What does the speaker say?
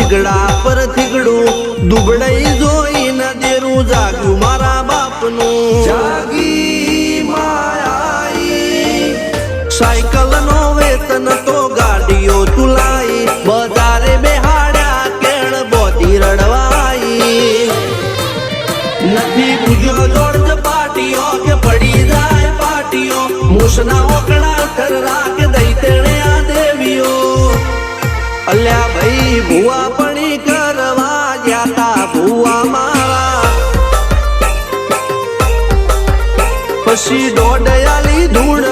થીગડા પર થીગડું દુબળાઈ જોઈને દેરું જાગ્યું મારા બાપનું જાગી માયાઈ સાયકલ નો વેતન તો ગાડીઓ તુલાઈ બજારે બેહાડ્યા કેણ બોધી રડવાઈ નથી પૂજ્યો જોડજ પાટીઓ કે પડી જાય પાટીઓ મૂસના ઓકડા ઠરરા કે દઈ તેણે આ દેવીઓ અલ્યા ભાઈ ભુવા પણી કરવા જાતા ભુવા મારા પછી દોડયાલી ધૂળ